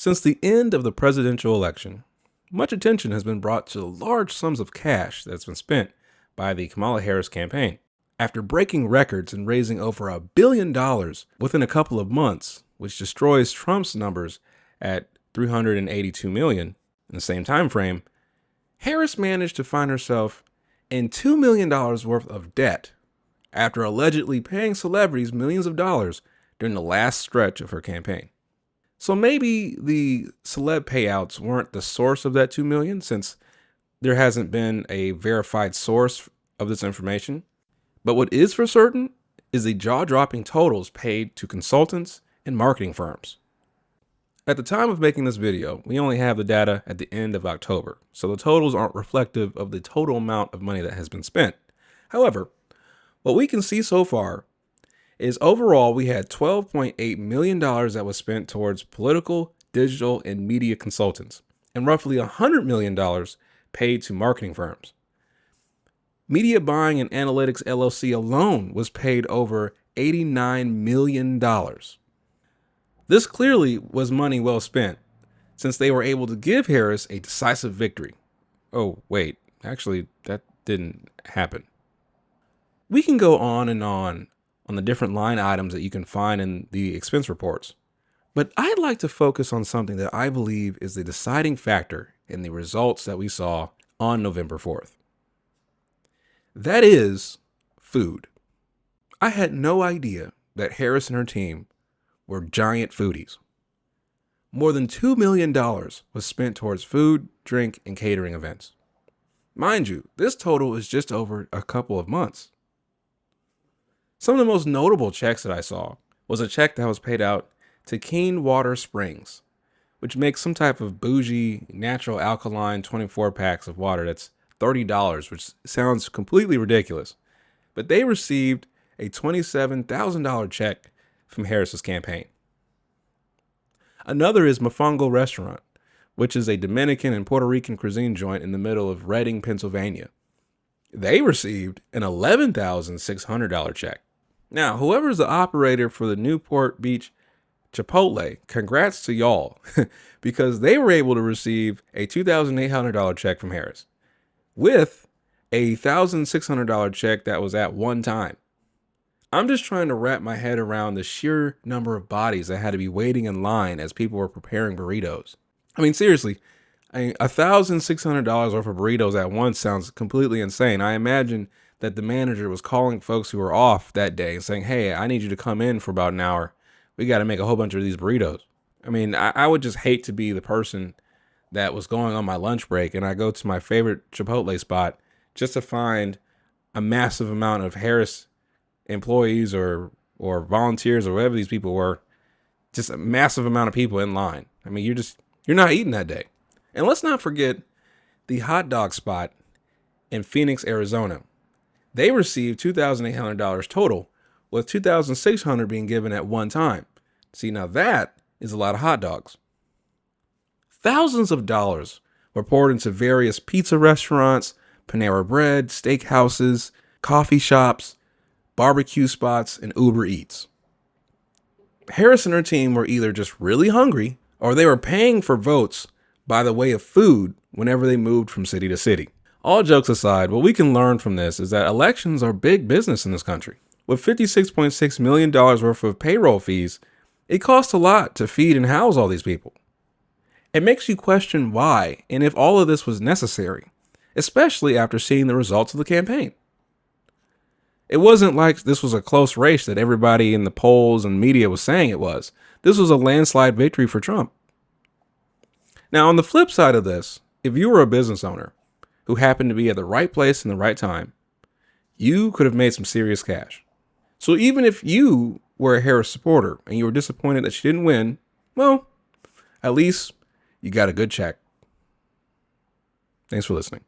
Since the end of the presidential election, much attention has been brought to the large sums of cash that's been spent by the Kamala Harris campaign. After breaking records and raising over $1 billion within a couple of months, which destroys Trump's numbers at $382 million in the same time frame, Harris managed to find herself in $2 million worth of debt after allegedly paying celebrities millions of dollars during the last stretch of her campaign. So maybe the celeb payouts weren't the source of that $2 million, since there hasn't been a verified source of this information. But what is for certain is the jaw-dropping totals paid to consultants and marketing firms. At the time of making this video, we only have the data at the end of October, so the totals aren't reflective of the total amount of money that has been spent. However, what we can see so far is overall we had $12.8 million that was spent towards political, digital, and media consultants, and roughly $100 million paid to marketing firms. Media Buying and Analytics LLC alone was paid over $89 million. This clearly was money well spent, since they were able to give Harris a decisive victory. Oh, wait, actually, that didn't happen. We can go on the different line items that you can find in the expense reports, but I'd like to focus on something that I believe is the deciding factor in the results that we saw on November 4th. That is food. I had no idea that Harris and her team were giant foodies. More than $2 million was spent towards food, drink, and catering events. Mind you, this total is just over a couple of months. Some of the most notable checks that I saw was a check that was paid out to Keen Water Springs, which makes some type of bougie, natural alkaline 24 packs of water that's $30, which sounds completely ridiculous. But they received a $27,000 check from Harris's campaign. Another is Mofongo Restaurant, which is a Dominican and Puerto Rican cuisine joint in the middle of Reading, Pennsylvania. They received an $11,600 check. Now, whoever's the operator for the Newport Beach Chipotle, congrats to y'all, because they were able to receive a $2,800 check from Harris, with a $1,600 check that was at one time. I'm just trying to wrap my head around the sheer number of bodies that had to be waiting in line as people were preparing burritos. I mean, seriously, $1,600 worth of burritos at once sounds completely insane. I imagine that the manager was calling folks who were off that day and saying, hey, I need you to come in for about an hour. We got to make a whole bunch of these burritos. I mean, I would just hate to be the person that was going on my lunch break and I go to my favorite Chipotle spot just to find a massive amount of Harris employees or volunteers or whatever these people were, just a massive amount of people in line. I mean, you're not eating that day. And let's not forget the hot dog spot in Phoenix, Arizona. They received $2,800 total, with $2,600 being given at one time. See, now that is a lot of hot dogs. Thousands of dollars were poured into various pizza restaurants, Panera Bread, steakhouses, coffee shops, barbecue spots, and Uber Eats. Harris and her team were either just really hungry or they were paying for votes by the way of food whenever they moved from city to city. All jokes aside, what we can learn from this is that elections are big business in this country. With $56.6 million worth of payroll fees, it costs a lot to feed and house all these people. It makes you question why and if all of this was necessary, especially after seeing the results of the campaign. It wasn't like this was a close race that everybody in the polls and media was saying it was. This was a landslide victory for Trump. Now, on the flip side of this, if you were a business owner who happened to be at the right place in the right time, you could have made some serious cash. So even if you were a Harris supporter and you were disappointed that she didn't win, well, at least you got a good check. Thanks for listening.